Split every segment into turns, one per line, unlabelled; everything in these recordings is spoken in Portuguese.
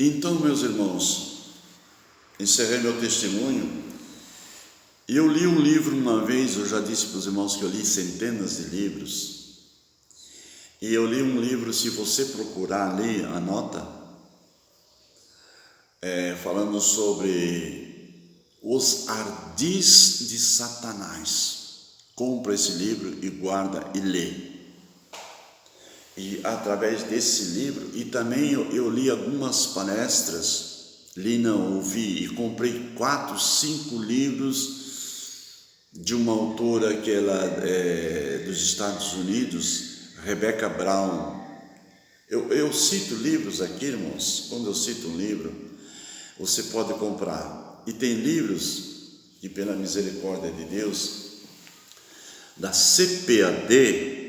Então, meus irmãos, encerrei meu testemunho. Eu li um livro uma vez, eu já disse para os irmãos que eu li centenas de livros. E eu li um livro, se você procurar ali, anota, falando sobre os ardis de Satanás. Compra esse livro e guarda e lê. E através desse livro, e também eu li algumas palestras, li não, ouvi, e comprei 4, 5 livros de uma autora que ela é dos Estados Unidos, Rebecca Brown. Eu cito livros aqui, irmãos. Quando eu cito um livro, você pode comprar. E tem livros que, pela misericórdia de Deus, da CPAD,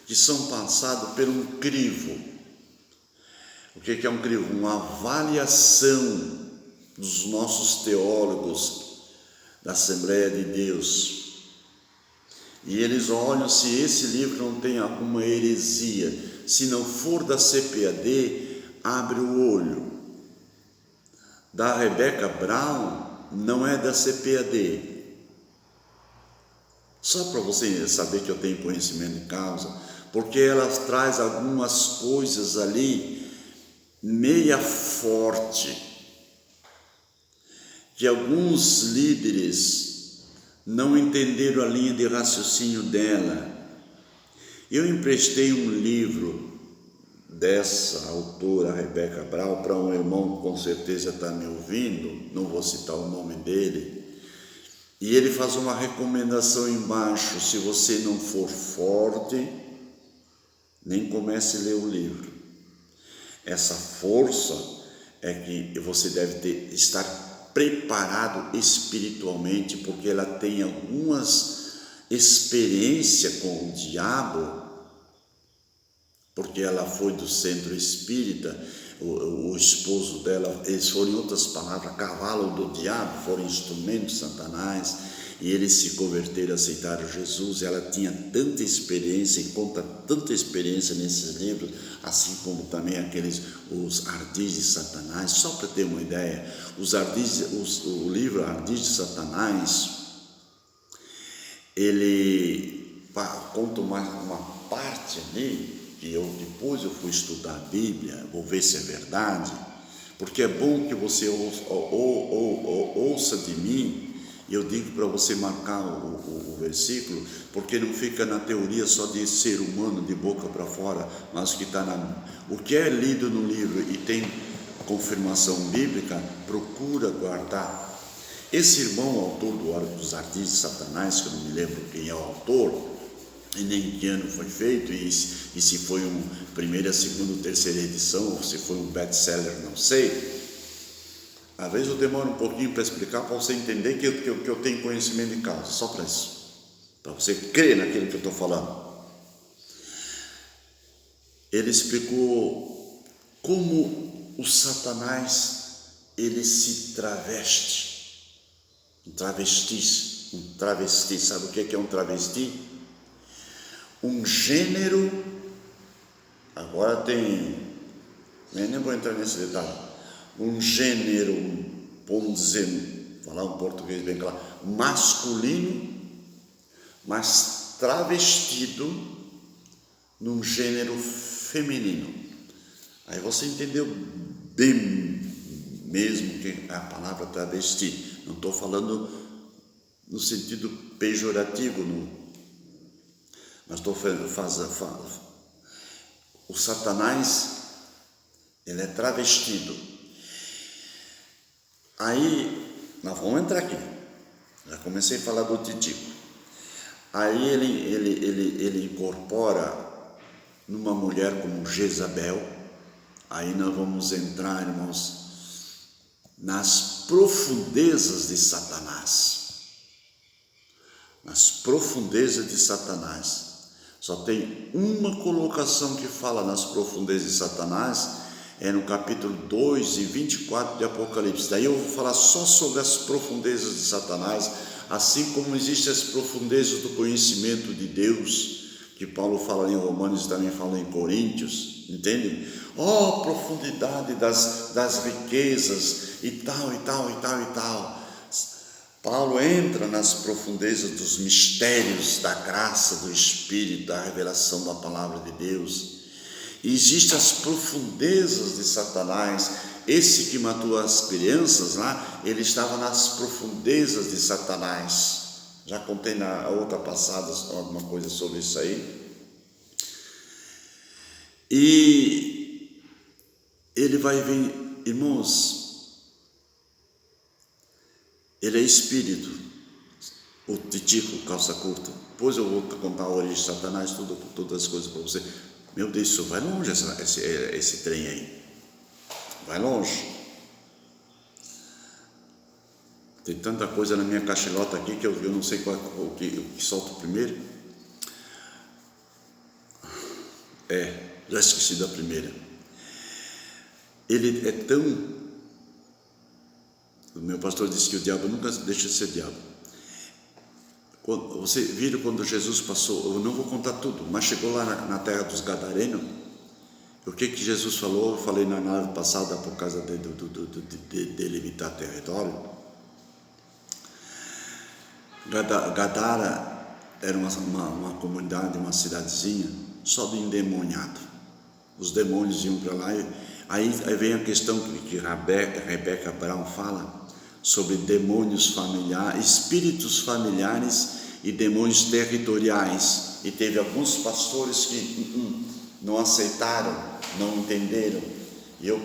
que são passados por um crivo. O que é um crivo? Uma avaliação dos nossos teólogos da Assembleia de Deus. E eles olham se esse livro não tem alguma heresia. Se não for da CPAD, abre o olho. Da Rebecca Brown, não é da CPAD. Só para você saber que eu tenho conhecimento de causa, porque ela traz algumas coisas ali meia forte, que alguns líderes não entenderam a linha de raciocínio dela. Eu emprestei um livro dessa autora, Rebecca Brown, para um irmão que com certeza está me ouvindo, não vou citar o nome dele, e ele faz uma recomendação embaixo: se você não for forte, nem comece a ler o livro. Essa força é que você deve estar preparado espiritualmente, porque ela tem algumas experiências com o diabo, porque ela foi do centro espírita, o esposo dela, eles foram, em outras palavras, cavalo do diabo, foram instrumentos de Satanás, e eles se converteram, aceitaram Jesus. Ela tinha tanta experiência e conta tanta experiência nesses livros, assim como também os ardis de Satanás. Só para ter uma ideia, o livro Ardis de Satanás, ele conta uma parte ali, que depois eu fui estudar a Bíblia, vou ver se é verdade, porque é bom que você ouça de mim. E eu digo para você marcar o versículo, porque não fica na teoria só de ser humano de boca para fora, mas que está o que é lido no livro e tem confirmação bíblica, procura guardar. Esse irmão, autor dos Ardis de Satanás, que eu não me lembro quem é o autor, e nem que ano foi feito, e se foi primeira, segunda, terceira edição, ou se foi um best-seller, não sei. Às vezes eu demoro um pouquinho para explicar, para você entender que eu tenho conhecimento de causa, só para isso, para você crer naquilo que eu estou falando. Ele explicou como o Satanás, ele se traveste, um travesti, sabe o que é um travesti? Um gênero, agora nem vou entrar nesse detalhe, um gênero, vamos dizer, falar um português bem claro, masculino, mas travestido num gênero feminino. Aí você entendeu bem mesmo que a palavra travesti. Não estou falando no sentido pejorativo, mas estou falando. O Satanás, ele é travestido. Aí, nós vamos entrar aqui. Já comecei a falar do Titico. Aí ele incorpora numa mulher como Jezabel. Aí nós vamos entrar, irmãos, nas profundezas de Satanás. Nas profundezas de Satanás. Só tem uma colocação que fala nas profundezas de Satanás, é no capítulo 2 e 24 de Apocalipse. Daí eu vou falar só sobre as profundezas de Satanás, assim como existem as profundezas do conhecimento de Deus, que Paulo fala em Romanos e também fala em Coríntios, entende? Oh, profundidade das riquezas e tal, e tal, e tal, e tal. Paulo entra nas profundezas dos mistérios da graça, do Espírito, da revelação da palavra de Deus. E existem as profundezas de Satanás. Esse que matou as crianças lá, ele estava nas profundezas de Satanás. Já contei na outra passada alguma coisa sobre isso aí. E ele vai vir, irmãos, ele é espírito, o titico, calça curta. Depois eu vou contar a origem de Satanás, todas as coisas para você. Meu Deus, isso vai longe esse trem aí. Vai longe. Tem tanta coisa na minha cachilota aqui que eu não sei qual o que solto primeiro. Já esqueci da primeira. Ele é tão... O meu pastor disse que o diabo nunca deixa de ser diabo. Você viram quando Jesus passou, eu não vou contar tudo, mas chegou lá na terra dos Gadarenos, o que Jesus falou? Eu falei na live passada por causa de limitar território. Gadara era uma comunidade, uma cidadezinha só de endemoniado. Os demônios iam para lá. Aí vem a questão que Rebecca Brown fala sobre demônios familiares, espíritos familiares e demônios territoriais. E teve alguns pastores que não aceitaram, não entenderam. E eu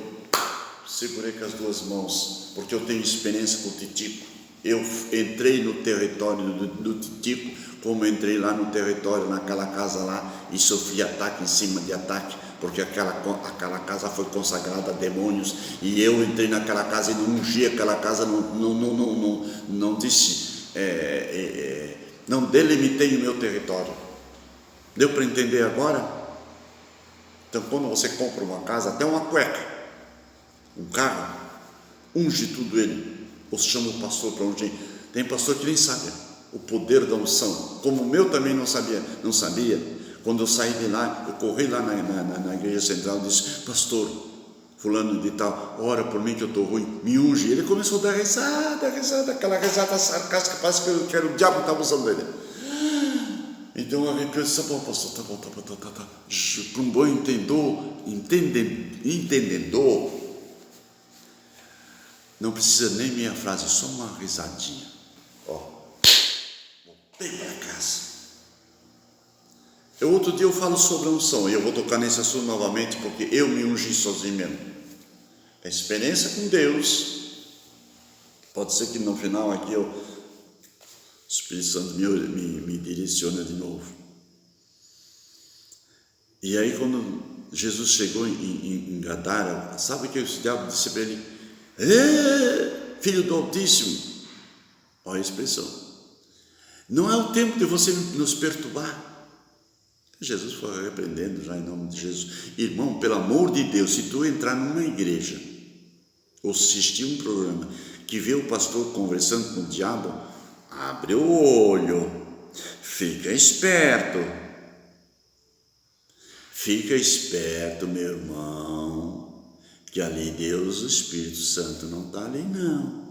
segurei com as duas mãos, porque eu tenho experiência com o titico. Eu entrei no território do titico, como entrei lá no território, naquela casa lá, e sofri ataque em cima de ataque, porque aquela casa foi consagrada a demônios, e eu entrei naquela casa e não ungi aquela casa, não disse, não delimitei o meu território. Deu para entender agora? Então, quando você compra uma casa, até uma cueca, um carro, unge tudo ele, ou chama o pastor para ungir. Tem pastor que nem sabe o poder da unção, como o meu também não sabia. Quando eu saí de lá, eu corri lá na igreja central e disse: pastor, fulano de tal, ora por mim que eu estou ruim, me unge. Ele começou a dar risada, aquela risada sarcástica, parece que era o diabo que estava usando ele. Então eu disse: tá bom, pastor, tá bom. Para um bom entendedor, não precisa nem meia frase, só uma risadinha. Voltei para casa. Outro dia eu falo sobre a unção, e eu vou tocar nesse assunto novamente, porque eu me ungi sozinho mesmo. A experiência com Deus, pode ser que no final aqui o Espírito Santo me direciona de novo. E aí quando Jesus chegou em Gadara, sabe o que o diabo disse para ele? Filho do Altíssimo, olha a expressão, não é o tempo de você nos perturbar. Jesus foi repreendendo já em nome de Jesus. Irmão, pelo amor de Deus, se tu entrar numa igreja ou assistir um programa que vê o pastor conversando com o diabo, abre o olho, fica esperto, meu irmão, que ali Deus, o Espírito Santo não está ali não.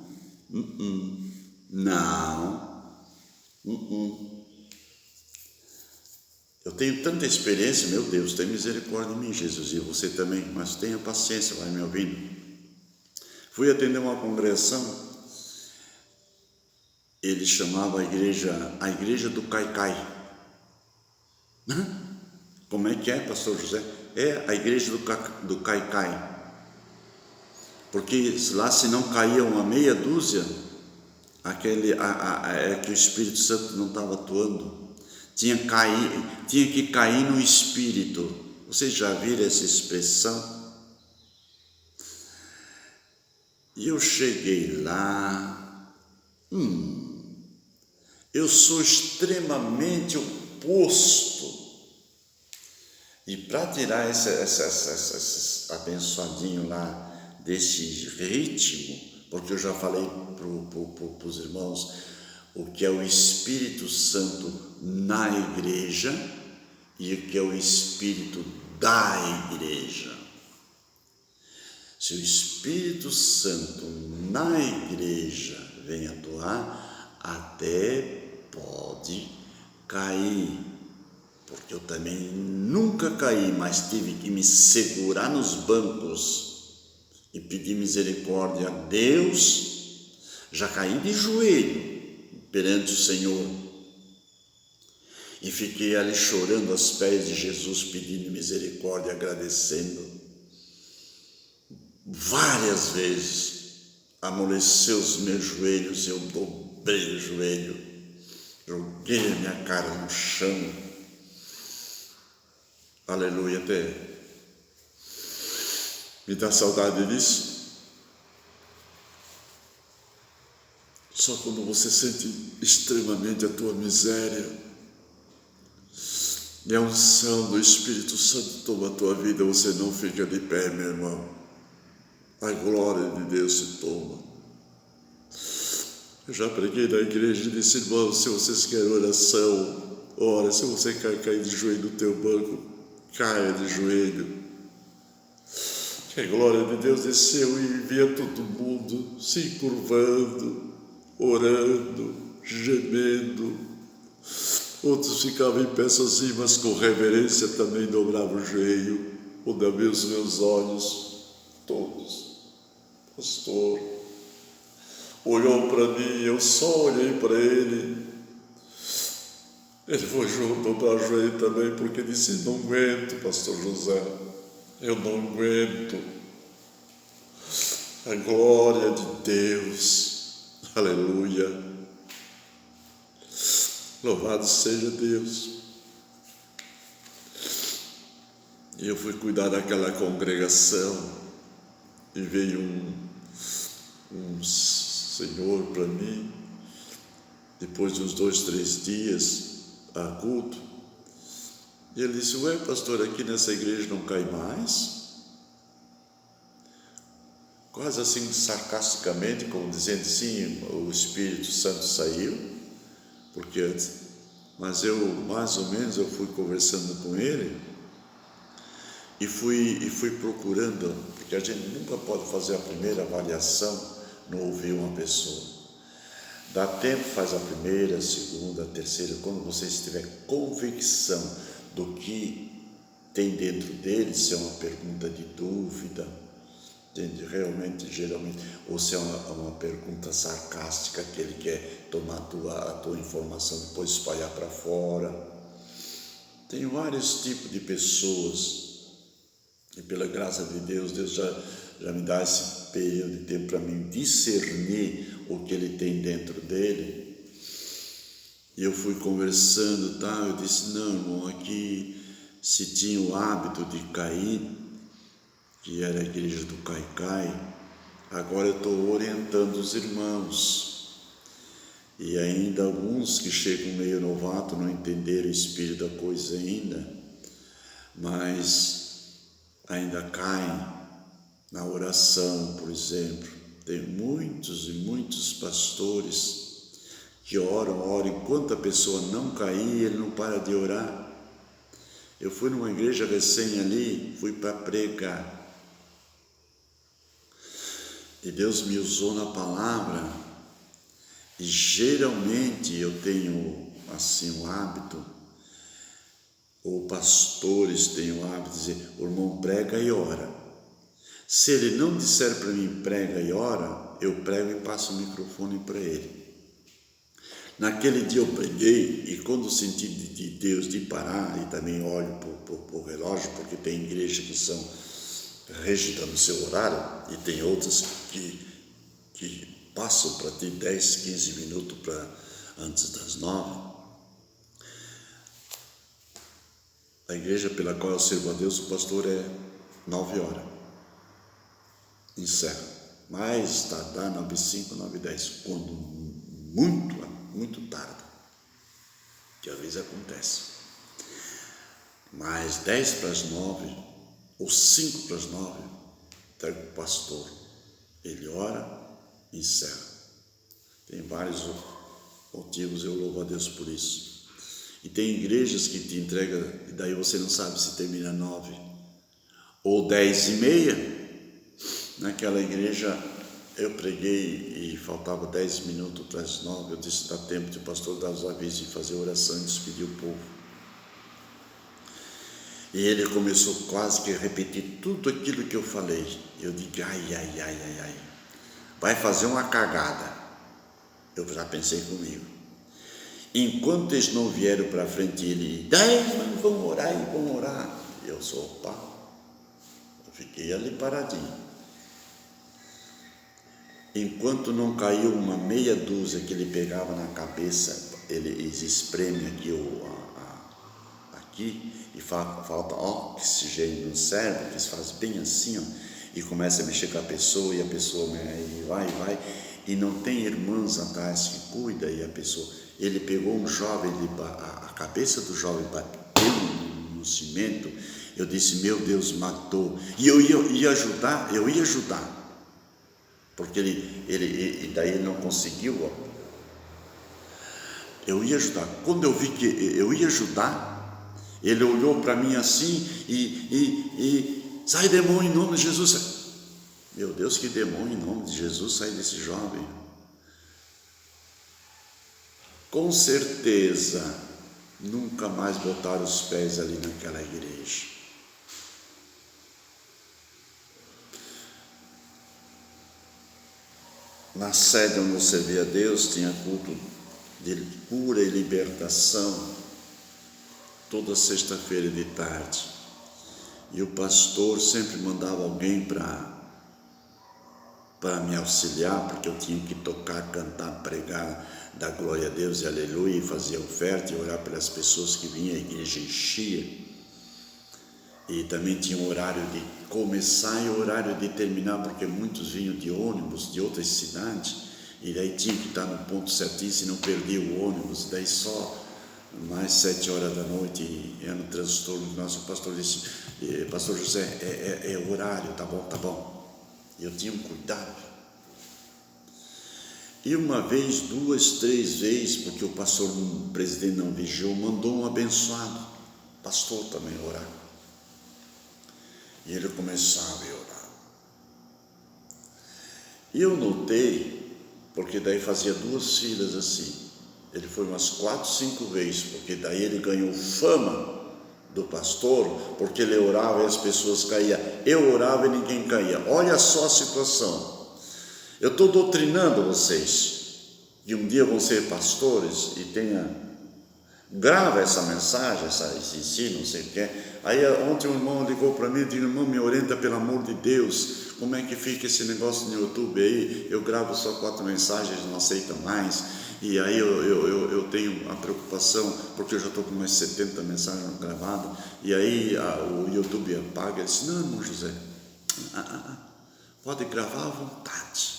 Eu tenho tanta experiência, meu Deus, tem misericórdia de mim, Jesus, e você também, mas tenha paciência, vai me ouvindo. Fui atender uma congregação, ele chamava a igreja do Caicai. Como é que é, pastor José? É a igreja do Caicai. Porque lá, se não caía uma meia dúzia, é que o Espírito Santo não estava atuando. Tinha que cair no Espírito. Vocês já viram essa expressão? E eu cheguei lá, eu sou extremamente oposto. E para tirar esse abençoadinho lá desse ritmo, porque eu já falei para os irmãos o que é o Espírito Santo na igreja, e que é o Espírito da igreja. Se o Espírito Santo na igreja vem atuar, até pode cair, porque eu também nunca caí, mas tive que me segurar nos bancos e pedir misericórdia a Deus. Já caí de joelho perante o Senhor e fiquei ali chorando aos pés de Jesus, pedindo misericórdia, agradecendo. Várias vezes amoleceu os meus joelhos, eu dobrei o joelho, joguei a minha cara no chão. Aleluia, até me dá saudade disso. Só quando você sente extremamente a tua miséria e a unção do Espírito Santo toma a tua vida, você não fica de pé, meu irmão. A glória de Deus se toma. Eu já preguei na igreja e disse, irmão, se vocês querem oração, ora. Se você quer cair de joelho no teu banco, caia de joelho. Que a glória de Deus desceu e via todo mundo se curvando, orando, gemendo. Outros ficavam em pé sozinhos, mas com reverência também dobravam o joelho. Onde os meus olhos, todos. Pastor olhou para mim, eu só olhei para ele. Ele foi dobrar o joelho também, porque disse, não aguento, pastor José, eu não aguento. A glória de Deus, aleluia, louvado seja Deus. E eu fui cuidar daquela congregação e veio um senhor para mim, depois de uns 2, 3 dias a culto, e ele disse, ué, pastor, aqui nessa igreja não cai mais? Quase assim sarcasticamente, como dizendo, sim, o Espírito Santo saiu, porque antes, mas eu, mais ou menos, eu fui conversando com ele, e fui procurando, porque a gente nunca pode fazer a primeira avaliação, não ouvir uma pessoa. Dá tempo, faz a primeira, a segunda, a terceira, quando você tiver convicção do que tem dentro dele, se é uma pergunta de dúvida, entende? Realmente, geralmente, ou se é uma pergunta sarcástica, que ele quer tomar a tua informação, depois espalhar para fora. Tem vários tipos de pessoas. E pela graça de Deus, Deus já me dá esse período de tempo para mim discernir o que ele tem dentro dele. E eu fui conversando, tá? Eu disse, não, irmão, aqui se tinha o hábito de cair, que era a igreja do Caicai, agora eu estou orientando os irmãos. E ainda alguns que chegam meio novato não entenderam o espírito da coisa ainda, mas ainda caem na oração, por exemplo. Tem muitos e muitos pastores que oram, enquanto a pessoa não cair, ele não para de orar. Eu fui numa igreja recém ali, fui para pregar. E Deus me usou na palavra, e geralmente eu tenho assim o hábito, ou pastores têm o hábito de dizer, o irmão prega e ora. Se ele não disser para mim prega e ora, eu prego e passo o microfone para ele. Naquele dia eu preguei, e quando senti de Deus de parar, e também olho para o relógio, porque tem igrejas que são rígidas no seu horário, e tem outras que passam para ter 10, 15 minutos antes das 9. A igreja pela qual eu sirvo a Deus, o pastor é 9 horas. Encerra. Mais tardar 9h05, 9h10. Quando muito tarde. Que às vezes acontece. Mas 10 para as 9, ou 5 para as 9, trago o pastor. Ele ora e encerra. Tem vários motivos, eu louvo a Deus por isso. E tem igrejas que te entregam, e daí você não sabe se termina 9 ou 10:30. Naquela igreja eu preguei e faltava 10 minutos para as 9. Eu disse: dá tempo de o pastor dar os avisos e fazer oração e despedir o povo. E ele começou quase que a repetir tudo aquilo que eu falei. Eu digo: ai, vai fazer uma cagada. Eu já pensei comigo. Enquanto eles não vieram para frente, ele: 10, mas vão orar e vão orar. Eu sou: opa. Eu fiquei ali paradinho. Enquanto não caiu uma meia dúzia que ele pegava na cabeça, eles espremem aqui, aqui e falta oxigênio no cérebro, que eles fazem bem assim, ó, e começa a mexer com a pessoa, e a pessoa vai, e não tem irmãs atrás que cuida, e a pessoa, ele pegou um jovem, a cabeça do jovem bateu no cimento. Eu disse: meu Deus, matou. E eu ia ajudar, porque daí ele não conseguiu, ó. Eu ia ajudar. Quando eu vi que eu ia ajudar, ele olhou para mim assim e sai, demônio, em nome de Jesus. Meu Deus, que demônio, em nome de Jesus, sai desse jovem. Com certeza nunca mais botaram os pés ali naquela igreja. Na sede onde você vê a Deus, tinha culto de cura e libertação, toda sexta-feira de tarde. E o pastor sempre mandava alguém para me auxiliar, porque eu tinha que tocar, cantar, pregar, dar glória a Deus e aleluia, e fazer oferta e orar pelas pessoas que vinham, a igreja enchia. E também tinha um horário de começar e horário de terminar, porque muitos vinham de ônibus de outras cidades, e daí tinha que estar no ponto certinho, se não perdia o ônibus. Daí só mais 7 horas da noite, e era no transtorno. Nosso pastor disse: pastor José, é o horário, tá bom. E eu tinha um cuidado. E uma vez, 2, 3 vezes, porque o pastor, o presidente não vigiou, mandou um abençoado, pastor também, orar. E ele começava a orar. E eu notei, porque daí fazia 2 filas assim. Ele foi umas 4, 5 vezes, porque daí ele ganhou fama do pastor, porque ele orava e as pessoas caíam. Eu orava e ninguém caía. Olha só a situação. Eu estou doutrinando vocês, que um dia vão ser pastores e grava essa mensagem, esse ensino, não sei o que. Aí ontem um irmão ligou para mim e disse: irmão, me orienta pelo amor de Deus, como é que fica esse negócio no YouTube aí? Eu gravo só 4 mensagens, não aceita mais. E aí eu tenho a preocupação, porque eu já estou com umas 70 mensagens gravadas, e aí o YouTube apaga. Ele disse: não, irmão José, pode gravar à vontade.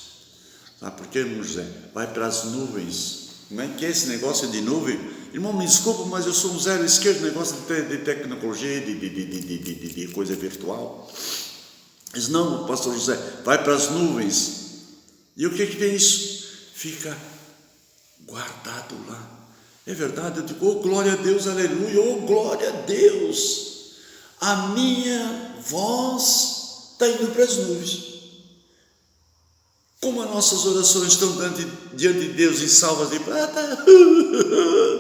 Sabe por quê, irmão José? Vai para as nuvens. Como é que é esse negócio de nuvem? Irmão, me desculpa, mas eu sou um zero esquerdo, negócio de tecnologia, de coisa virtual. Diz: não, pastor José, vai para as nuvens. E o que tem isso? Fica guardado lá. É verdade, eu digo: oh, glória a Deus, aleluia, oh, glória a Deus. A minha voz está indo para as nuvens. Como as nossas orações estão diante de Deus em salvas de prata,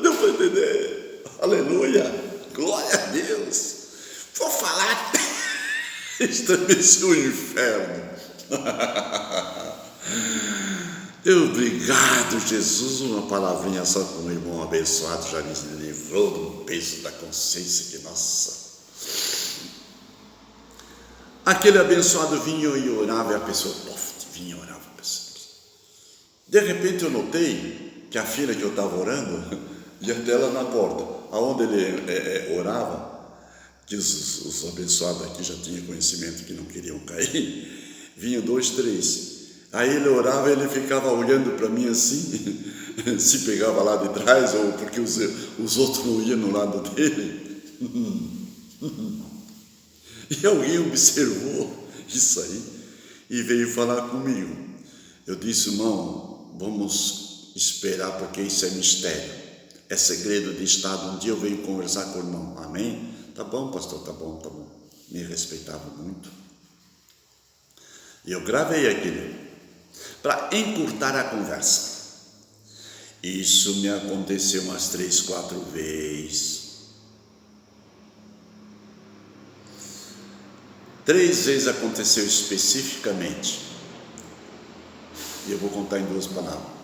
deu para entender? Aleluia, glória a Deus. Vou falar, estremeceu o inferno. Obrigado, Jesus. Uma palavrinha só com o irmão abençoado já me livrou do peso da consciência. Que nossa. Aquele abençoado vinha e orava, e a pessoa vinha e orava. De repente eu notei que a filha que eu estava orando ia até lá na porta, aonde ele orava, que os abençoados aqui já tinham conhecimento que não queriam cair, vinham 2, 3. Aí ele orava e ele ficava olhando para mim assim, se pegava lá de trás, ou porque os outros não iam no lado dele. E alguém observou isso aí e veio falar comigo. Eu disse: irmão, vamos esperar, porque isso é mistério. É segredo de Estado. Um dia eu venho conversar com o irmão. Amém? Tá bom, pastor, tá bom, tá bom. Me respeitava muito. E eu gravei aquilo para encurtar a conversa. Isso me aconteceu umas 3, 4 vezes. 3 vezes aconteceu especificamente. E eu vou contar em 2 palavras.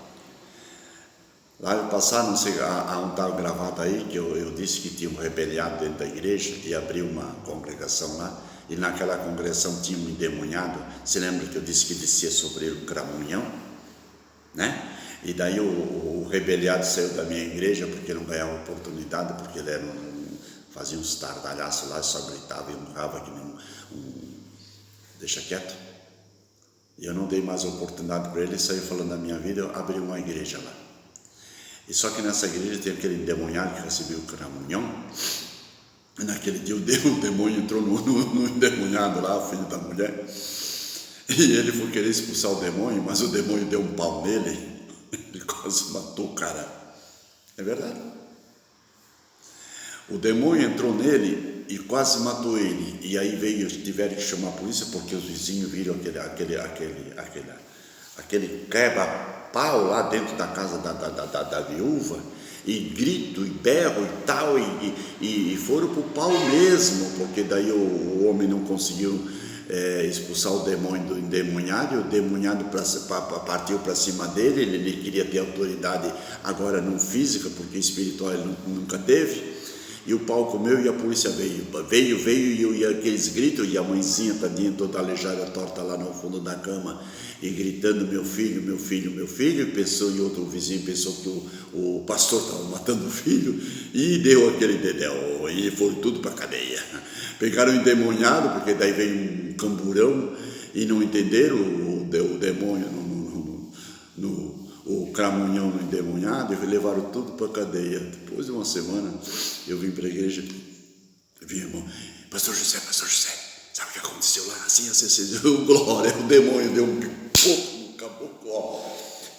Lá no passado, não sei, há um tal gravado aí, que eu disse que tinha um rebeliado dentro da igreja e abriu uma congregação lá, e naquela congregação tinha um endemoniado. Você lembra que eu disse que descia sobre ele o cramunhão? Né? E daí o rebeliado saiu da minha igreja porque não ganhava oportunidade, porque ele era fazia uns tardalhaços lá, só gritava e honrava que nem deixa quieto. E eu não dei mais oportunidade para ele, saiu falando da minha vida, eu abri uma igreja lá. E só que nessa igreja tem aquele endemoniado que recebeu o cramunhão. E naquele dia o demônio entrou no endemoniado lá, o filho da mulher. E ele foi querer expulsar o demônio, mas o demônio deu um pau nele. Ele quase matou o cara. É verdade. O demônio entrou nele e quase matou ele. E aí tiveram que chamar a polícia porque os vizinhos viram aquele quebra-pau lá dentro da casa da viúva, e grito, e berro e tal, e foram pro pau mesmo, porque daí o homem não conseguiu expulsar o demônio do endemoniado, e o endemoniado partiu para cima dele. Ele queria ter autoridade agora não física, porque espiritual ele nunca teve. E o pau comeu e a polícia veio, e aqueles gritos, e a mãezinha tadinha toda aleijada, torta lá no fundo da cama, e gritando, meu filho, meu filho, meu filho, e outro vizinho pensou que o pastor estava matando o filho, e deu aquele dedéu, e foram tudo para a cadeia. Pegaram o endemoniado, porque daí veio um camburão, e não entenderam o demônio o cramunhão no endemoniado, e levaram tudo para a cadeia. Depois de uma semana, eu vim para a igreja, vi irmão, pastor José, sabe o que aconteceu lá? Assim, glória, o demônio deu um pipoco no caboclo.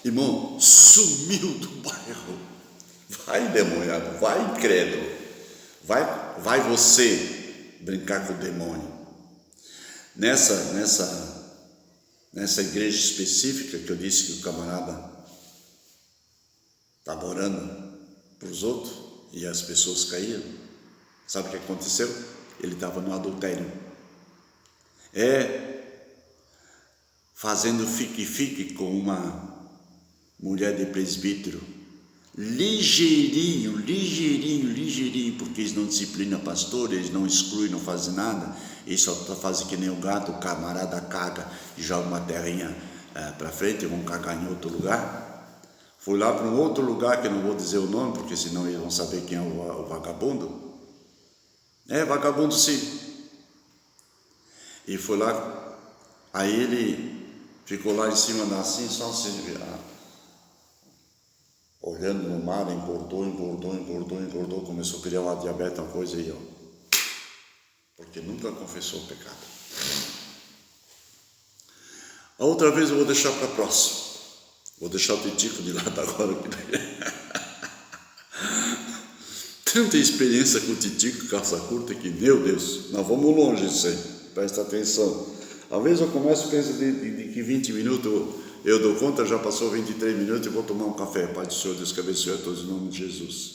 Irmão, sumiu do bairro. Vai, endemoniado, vai, incrédulo. Vai você brincar com o demônio. Nessa igreja específica que eu disse que o camarada estava orando para os outros e as pessoas caíram, sabe o que aconteceu? Ele estava no adultério, fazendo fique com uma mulher de presbítero, ligeirinho, porque eles não disciplinam pastor, eles não excluem, não fazem nada, eles só fazem que nem o gato, o camarada caga e joga uma terrinha para frente e vão cagar em outro lugar. Fui lá para um outro lugar, que eu não vou dizer o nome, porque senão eles vão saber quem é o vagabundo. Vagabundo sim. E foi lá, aí ele ficou lá em cima assim, só se virar, olhando no mar, engordou, começou a criar uma diabetes, uma coisa aí, porque nunca confessou o pecado. A outra vez eu vou deixar para a próxima. Vou deixar o Titico de lado agora. Tanta experiência com o Titico, calça curta, que, meu Deus, nós vamos longe isso aí. Presta atenção. Às vezes eu começo, penso de que 20 minutos eu dou conta, já passou 23 minutos e vou tomar um café. Pai do Senhor, Deus que abençoe a todos em nome de Jesus.